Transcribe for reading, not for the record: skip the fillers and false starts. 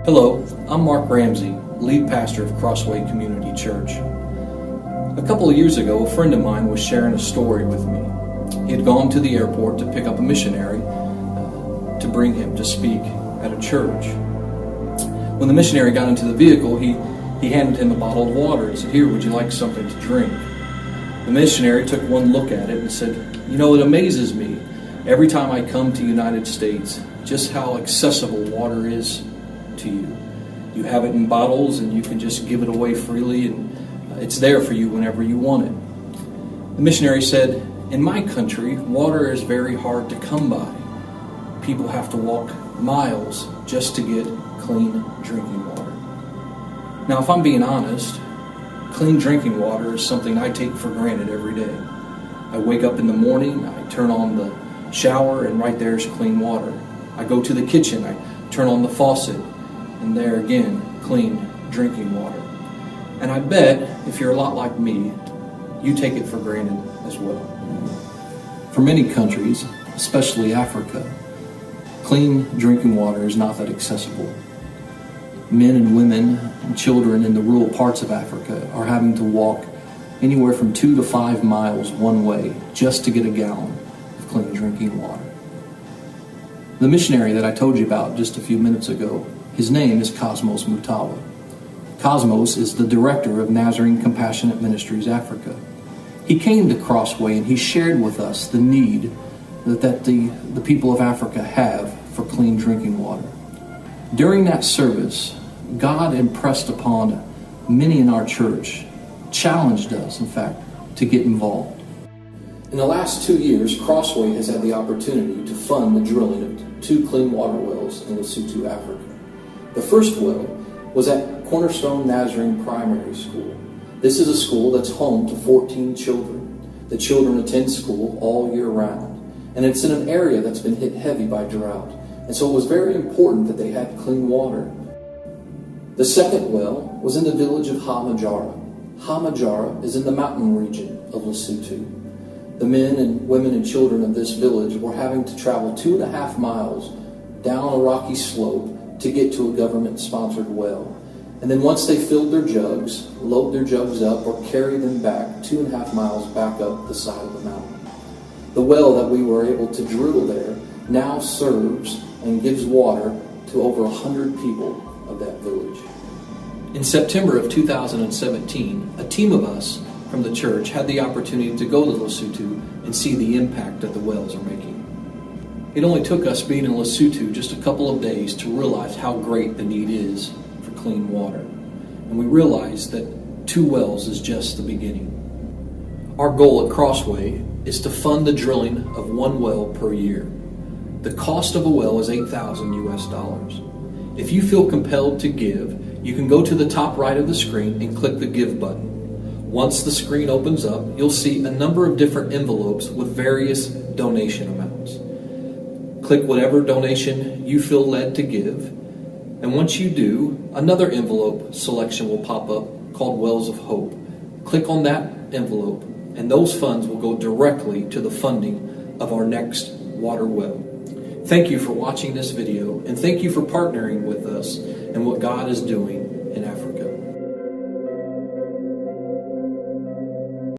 Hello, I'm Mark Ramsey, lead pastor of Crossway Community Church. A couple of years ago, a friend of mine was sharing a story with me. He had gone to the airport to pick up a missionary to bring him to speak at a church. When the missionary got into the vehicle, he handed him a bottle of water and said, "Here, would you like something to drink?" The missionary took one look at it and said, "You know, it amazes me every time I come to the United States just how accessible water is to you. You have it in bottles and you can just give it away freely, and it's there for you whenever you want it." The missionary said, "In my country, water is very hard to come by. People have to walk miles just to get clean drinking water." Now, if I'm being honest, clean drinking water is something I take for granted every day. I wake up in the morning, I turn on the shower, and right there's clean water. I go to the kitchen, I turn on the faucet, and there again, clean drinking water. And I bet, if you're a lot like me, you take it for granted as well. For many countries, especially Africa, clean drinking water is not that accessible. Men and women and children in the rural parts of Africa are having to walk anywhere from 2 to 5 miles one way just to get a gallon of clean drinking water. The missionary that I told you about just a few minutes ago, his name is Cosmos Mutawa. Cosmos is the director of Nazarene Compassionate Ministries Africa. He came to Crossway and he shared with us the need that the people of Africa have for clean drinking water. During that service, God impressed upon many in our church, challenged us, in fact, to get involved. In the last 2 years, Crossway has had the opportunity to fund the drilling of 2 clean water wells in Lesotho, Africa. The first well was at Cornerstone Nazarene Primary School. This is a school that's home to 14 children. The children attend school all year round, and it's in an area that's been hit heavy by drought. And so it was very important that they had clean water. The second well was in the village of Hamajara. Hamajara is in the mountain region of Lesotho. The men and women and children of this village were having to travel 2.5 miles down a rocky slope to get to a government-sponsored well. And then once they filled their jugs, load their jugs up or carry them back 2.5 miles back up the side of the mountain. The well that we were able to drill there now serves and gives water to over 100 people of that village. In September of 2017, a team of us from the church had the opportunity to go to Lesotho and see the impact that the wells are making. It only took us being in Lesotho just a couple of days to realize how great the need is for clean water. And we realized that 2 wells is just the beginning. Our goal at Crossway is to fund the drilling of 1 well per year. The cost of a well is $8,000 US. If you feel compelled to give, you can go to the top right of the screen and click the Give button. Once the screen opens up, you'll see a number of different envelopes with various donation amounts. Click whatever donation you feel led to give, and once you do, another envelope selection will pop up called Wells of Hope. Click on that envelope, and those funds will go directly to the funding of our next water well. Thank you for watching this video, and thank you for partnering with us in what God is doing